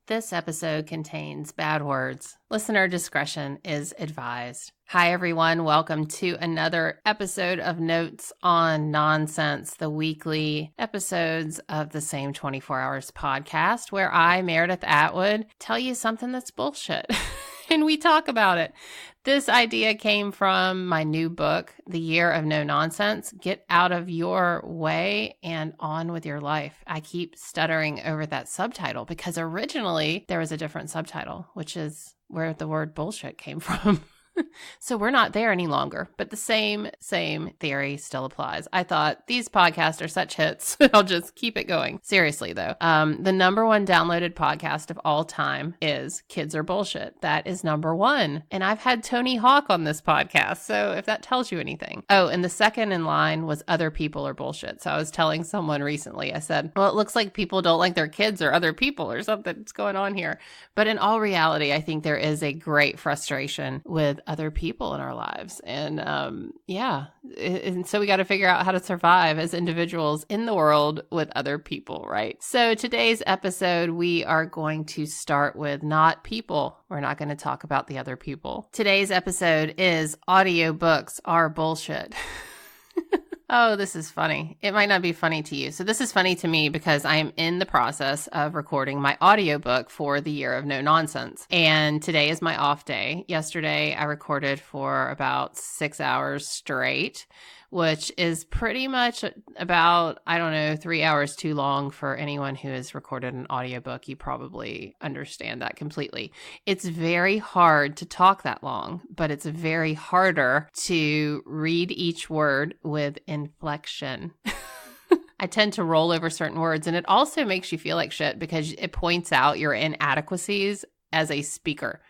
This episode contains bad words. Listener discretion is advised. Hi, everyone. Welcome to another episode of Notes on Nonsense, the weekly episodes of the Same 24 Hours podcast, where I, Meredith Atwood, tell you something that's bullshit. And we talk about it. This idea came from my new book, The Year of No Nonsense. Get out of your way and on with your life. I keep stuttering over that subtitle because originally there was a different subtitle, which is where the word bullshit came from. So we're not there any longer, but the same theory still applies. I thought these podcasts are such hits. I'll just keep it going. Seriously though, the number one downloaded podcast of all time is Kids Are Bullshit. That is number one. And I've had Tony Hawk on this podcast. So if that tells you anything. Oh, and the second in line was Other People Are Bullshit. So I was telling someone recently, I said, well, it looks like people don't like their kids or other people or something's going on here. But in all reality, I think there is a great frustration with other people in our lives. And and so we got to figure out how to survive as individuals in the world with other people, right? So today's episode, we are going to start with not people. We're not going to talk about the other people. Today's episode is Audiobooks Are Bullshit. Oh, this is funny. It might not be funny to you. So this is funny to me because I am in the process of recording my audiobook for The Year of No Nonsense. And today is my off day. Yesterday, I recorded for about 6 hours straight, which is pretty much about, 3 hours too long for anyone who has recorded an audiobook. You probably understand that completely. It's very hard to talk that long, but it's very harder to read each word with inflection. I tend to roll over certain words, and it also makes you feel like shit because it points out your inadequacies as a speaker.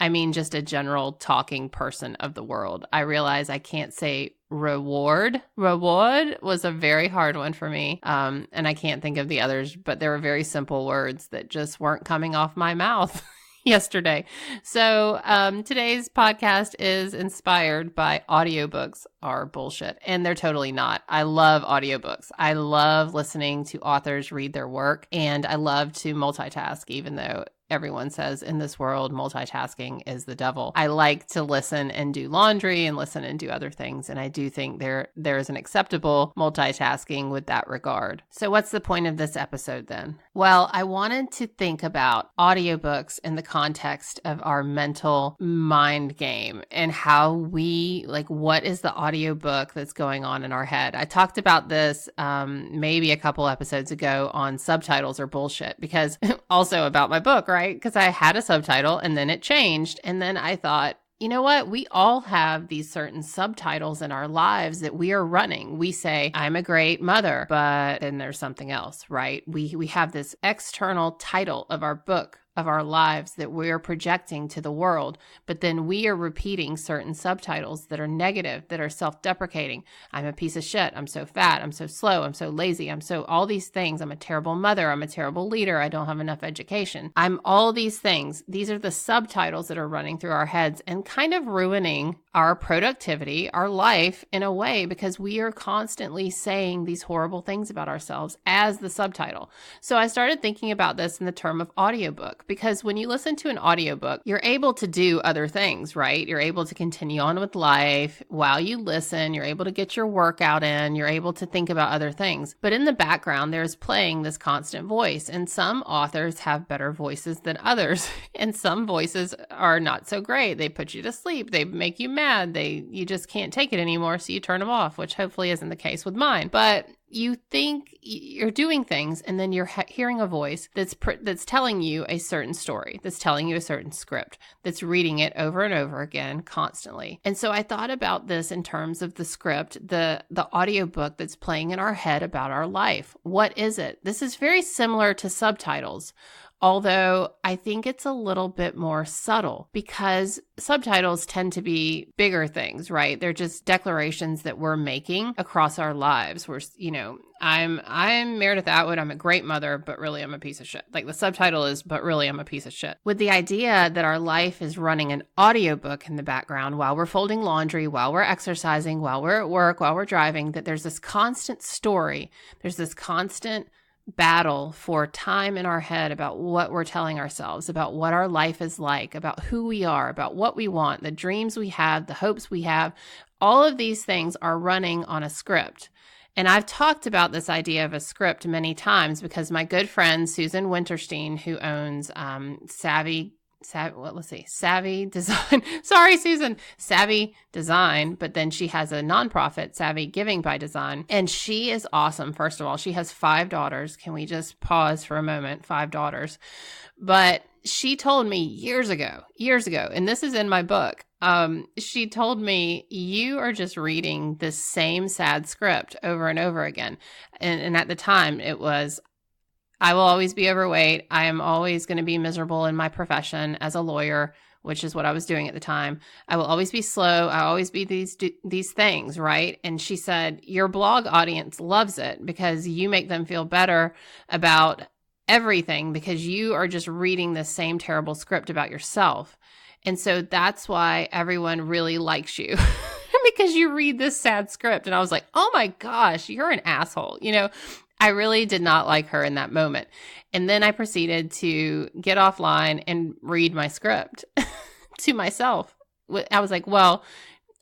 I mean, just a general talking person of the world. I realize I can't say reward. Reward was a very hard one for me. And I can't think of the others, but there were very simple words that just weren't coming off my mouth yesterday. So today's podcast is inspired by Audiobooks Are Bullshit. And they're totally not. I love audiobooks. I love listening to authors read their work. And I love to multitask, even though everyone says in this world, multitasking is the devil. I like to listen and do laundry and listen and do other things. And I do think there is an acceptable multitasking with that regard. So what's the point of this episode then? Well, I wanted to think about audiobooks in the context of our mental mind game and how what is the audiobook that's going on in our head? I talked about this maybe a couple episodes ago on Subtitles Are Bullshit, because also about my book, right? Because I had a subtitle and then it changed. And then I thought, you know what? We all have these certain subtitles in our lives that we are running. We say, I'm a great mother, but then there's something else, right? We have this external title of our book, of our lives that we're projecting to the world, but then we are repeating certain subtitles that are negative, that are self-deprecating. I'm a piece of shit. I'm so fat. I'm so slow. I'm so lazy. I'm so all these things. I'm a terrible mother. I'm a terrible leader. I don't have enough education. I'm all these things. These are the subtitles that are running through our heads and kind of ruining our productivity, our life in a way, because we are constantly saying these horrible things about ourselves as the subtitle. So I started thinking about this in the term of audiobook, because when you listen to an audiobook, you're able to do other things, right? You're able to continue on with life while you listen. You're able to get your workout in. You're able to think about other things. But in the background, there's playing this constant voice. And some authors have better voices than others. And some voices are not so great. They put you to sleep. They make you mad. You just can't take it anymore. So you turn them off, which hopefully isn't the case with mine. But you think you're doing things, and then you're hearing a voice that's telling you a certain story, that's telling you a certain script, that's reading it over and over again constantly. And so I thought about this in terms of the script, the audiobook that's playing in our head about our life. What is it? This is very similar to subtitles. Although I think it's a little bit more subtle, because subtitles tend to be bigger things, right? They're just declarations that we're making across our lives. I'm Meredith Atwood. I'm a great mother, but really I'm a piece of shit. Like the subtitle is, but really I'm a piece of shit. With the idea that our life is running an audiobook in the background while we're folding laundry, while we're exercising, while we're at work, while we're driving, that there's this constant story. There's this constant battle for time in our head about what we're telling ourselves, about what our life is like, about who we are, about what we want, the dreams we have, the hopes we have, all of these things are running on a script. And I've talked about this idea of a script many times because my good friend Susan Winterstein, who owns Savvy Design. Sorry, Susan. Savvy Design. But then she has a nonprofit, Savvy Giving by Design. And she is awesome. First of all, she has 5 daughters. Can we just pause for a moment? 5 daughters. But she told me years ago, and this is in my book. She told me, you are just reading this same sad script over and over again. And at the time it was, I will always be overweight. I am always going to be miserable in my profession as a lawyer, which is what I was doing at the time. I will always be slow. I always be these things, right? And she said, your blog audience loves it because you make them feel better about everything because you are just reading the same terrible script about yourself. And so that's why everyone really likes you because you read this sad script. And I was like, oh my gosh, you're an asshole. I really did not like her in that moment. And then I proceeded to get offline and read my script to myself. I was like, well,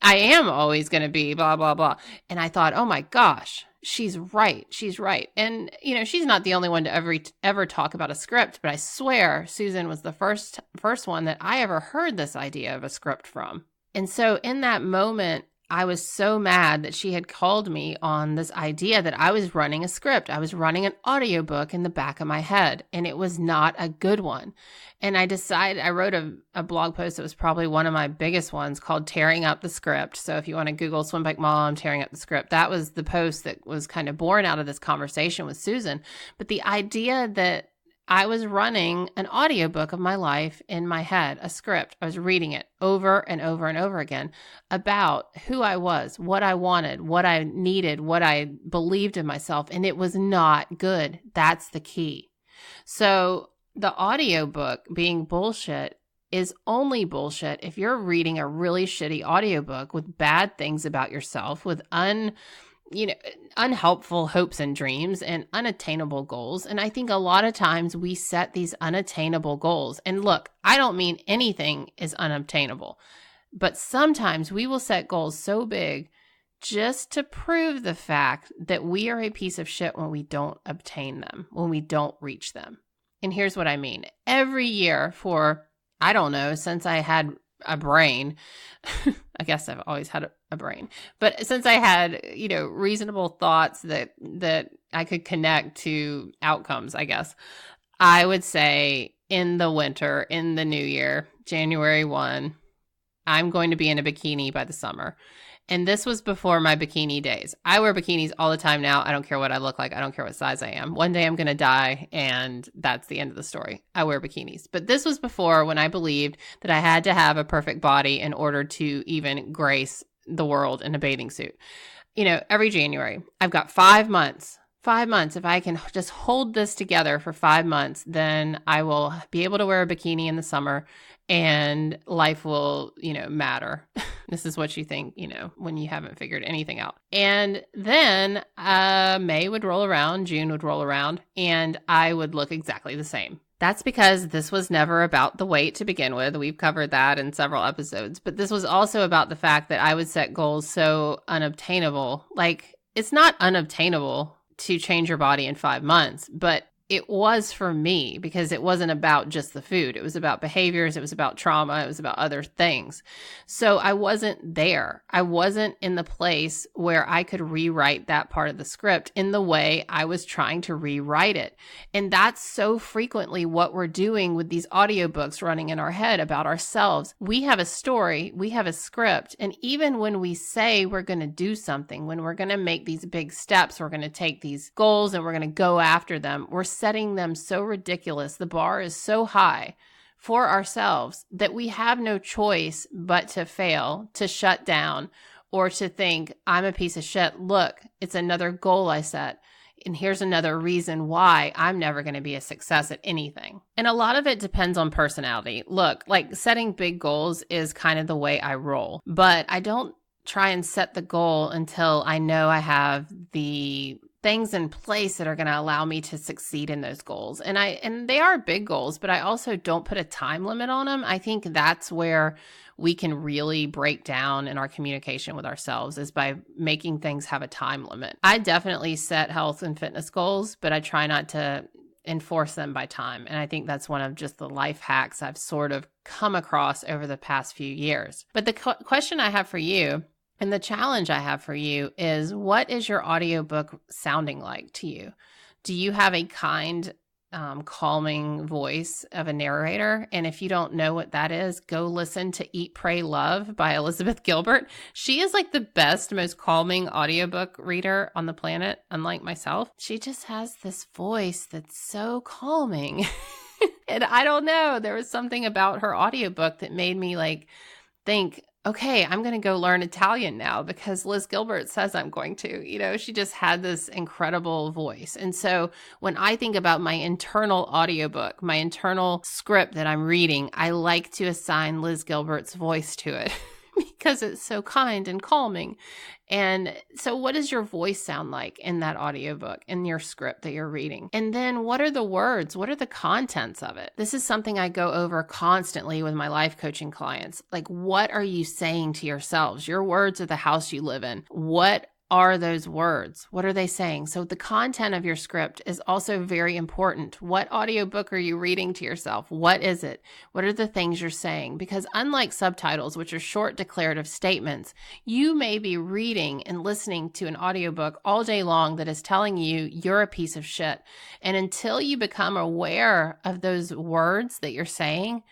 I am always going to be blah, blah, blah. And I thought, oh my gosh, she's right. She's right. And, she's not the only one to ever talk about a script, but I swear Susan was the first one that I ever heard this idea of a script from. And so in that moment, I was so mad that she had called me on this idea that I was running a script. I was running an audiobook in the back of my head, and it was not a good one. And I wrote a blog post that was probably one of my biggest ones called Tearing Up the Script. So if you want to Google Swimback Mom, Tearing Up the Script, that was the post that was kind of born out of this conversation with Susan. But the idea that I was running an audiobook of my life in my head, a script. I was reading it over and over and over again about who I was, what I wanted, what I needed, what I believed in myself, and it was not good. That's the key. So the audiobook being bullshit is only bullshit if you're reading a really shitty audiobook with bad things about yourself, with unhelpful hopes and dreams and unattainable goals. And I think a lot of times we set these unattainable goals. And look, I don't mean anything is unobtainable, but sometimes we will set goals so big just to prove the fact that we are a piece of shit when we don't obtain them, when we don't reach them. And here's what I mean. Every year for, I don't know, since I had a brain, I guess I've always had a brain, but since I had, reasonable thoughts that I could connect to outcomes, I guess, I would say in the winter, in the new year, January 1, I'm going to be in a bikini by the summer. And this was before my bikini days. I wear bikinis all the time now. I don't care what I look like. I don't care what size I am. One day I'm going to die, and that's the end of the story. I wear bikinis. But this was before when I believed that I had to have a perfect body in order to even grace the world in a bathing suit. Every January, I've got 5 months. 5 months. If I can just hold this together for 5 months, then I will be able to wear a bikini in the summer and life will, matter. This is what you think, when you haven't figured anything out. And then May would roll around, June would roll around, and I would look exactly the same. That's because this was never about the weight to begin with. We've covered that in several episodes. But this was also about the fact that I would set goals so unobtainable. Like, it's not unobtainable to change your body in 5 months, but it was for me because it wasn't about just the food. It was about behaviors. It was about trauma. It was about other things. So I wasn't there. I wasn't in the place where I could rewrite that part of the script in the way I was trying to rewrite it. And that's so frequently what we're doing with these audiobooks running in our head about ourselves. We have a story, we have a script. And even when we say we're going to do something, when we're going to make these big steps, we're going to take these goals and we're going to go after them, we're setting them so ridiculous. The bar is so high for ourselves that we have no choice but to fail, to shut down, or to think, I'm a piece of shit. Look, it's another goal I set. And here's another reason why I'm never going to be a success at anything. And a lot of it depends on personality. Look, like setting big goals is kind of the way I roll, but I don't try and set the goal until I know I have the things in place that are going to allow me to succeed in those goals. And they are big goals, but I also don't put a time limit on them. I think that's where we can really break down in our communication with ourselves, is by making things have a time limit. I definitely set health and fitness goals, but I try not to enforce them by time. And I think that's one of just the life hacks I've sort of come across over the past few years. But the question I have for you, and the challenge I have for you, is what is your audiobook sounding like to you? Do you have a kind, calming voice of a narrator? And if you don't know what that is, go listen to Eat, Pray, Love by Elizabeth Gilbert. She is like the best, most calming audiobook reader on the planet, unlike myself. She just has this voice that's so calming. And I don't know, there was something about her audiobook that made me like think, okay, I'm going to go learn Italian now because Liz Gilbert says I'm going to. You know, she just had this incredible voice. And so when I think about my internal audiobook, my internal script that I'm reading, I like to assign Liz Gilbert's voice to it because it's so kind and calming. And so what does your voice sound like in that audiobook, in your script that you're reading? And then what are the words? What are the contents of it? This is something I go over constantly with my life coaching clients. Like, what are you saying to yourselves? Your words are the house you live in. What are those words? What are they saying? So the content of your script is also very important. What audiobook are you reading to yourself? What is it? What are the things you're saying? Because unlike subtitles, which are short declarative statements, you may be reading and listening to an audiobook all day long that is telling you you're a piece of shit. And until you become aware of those words that you're saying,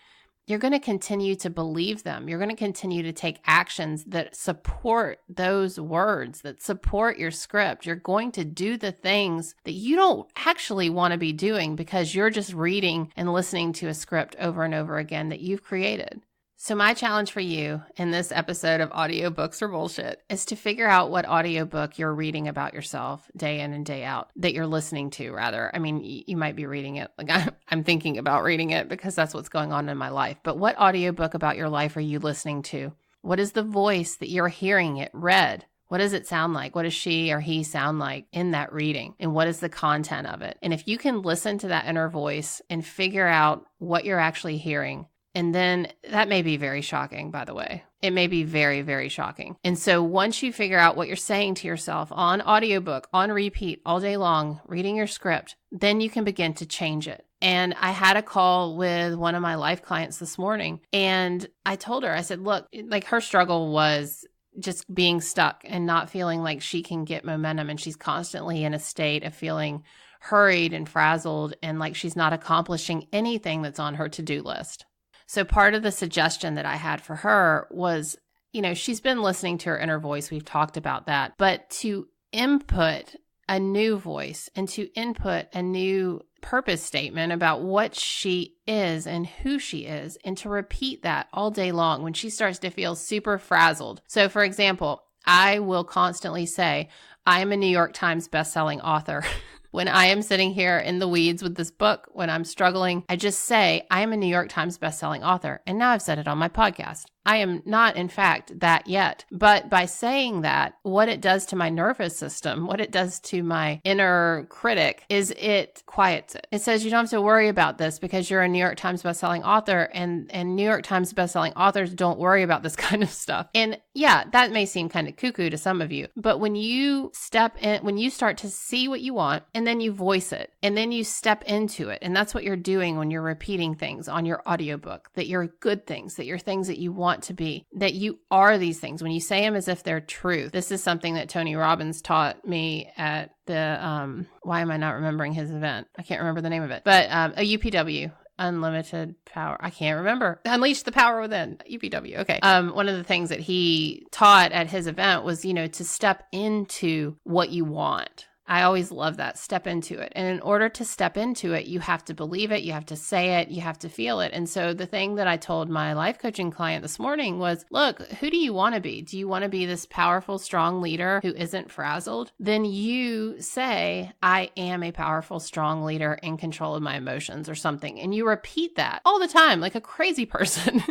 you're going to continue to believe them. You're going to continue to take actions that support those words, that support your script. You're going to do the things that you don't actually want to be doing because you're just reading and listening to a script over and over again that you've created. So my challenge for you in this episode of Audiobooks Are Bullshit is to figure out what audiobook you're reading about yourself day in and day out, that you're listening to, rather. I mean, you might be reading it. Like I'm thinking about reading it because that's what's going on in my life. But what audiobook about your life are you listening to? What is the voice that you're hearing it read? What does it sound like? What does she or he sound like in that reading? And what is the content of it? And if you can listen to that inner voice and figure out what you're actually hearing, and then that may be very shocking, by the way. It may be very, very shocking. And so once you figure out what you're saying to yourself on audiobook, on repeat, all day long, reading your script, then you can begin to change it. And I had a call with one of my life clients this morning, and I told her, I said, look, like her struggle was just being stuck and not feeling like she can get momentum. And she's constantly in a state of feeling hurried and frazzled and like she's not accomplishing anything that's on her to-do list. So part of the suggestion that I had for her was, you know, she's been listening to her inner voice. We've talked about that. But to input a new voice and to input a new purpose statement about what she is and who she is, and to repeat that all day long when she starts to feel super frazzled. So for example, I will constantly say, I am a New York Times bestselling author. When I am sitting here in the weeds with this book, when I'm struggling, I just say, I am a New York Times bestselling author. And now I've said it on my podcast. I am not, in fact, that yet. But by saying that, what it does to my nervous system, what it does to my inner critic, is it quiets it. It says you don't have to worry about this because you're a New York Times bestselling author, and New York Times bestselling authors don't worry about this kind of stuff. And yeah, that may seem kind of cuckoo to some of you, but when you step in, when you start to see what you want, and then you voice it, and then you step into it, and that's what you're doing when you're repeating things on your audiobook, that you're good things, that you're things that you want to be, that you are these things. When you say them as if they're true. This is something that Tony Robbins taught me at the, why am I not remembering his event? I can't remember the name of it, but a UPW. Unlimited power. I can't remember. Unleash the power within. UPW. Okay. One of the things that he taught at his event was, you know, to step into what you want. I always love that. Step into it. And in order to step into it, you have to believe it. You have to say it. You have to feel it. And so the thing that I told my life coaching client this morning was, look, who do you want to be? Do you want to be this powerful, strong leader who isn't frazzled? Then you say, I am a powerful, strong leader in control of my emotions or something. And you repeat that all the time, like a crazy person,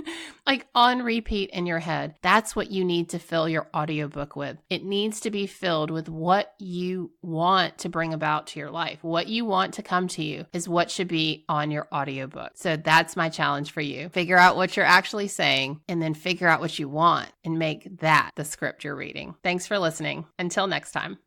like on repeat in your head. That's what you need to fill your audiobook with. It needs to be filled with what you want. want to bring about to your life. What you want to come to you is what should be on your audiobook. So that's my challenge for you. Figure out what you're actually saying and then figure out what you want and make that the script you're reading. Thanks for listening. Until next time.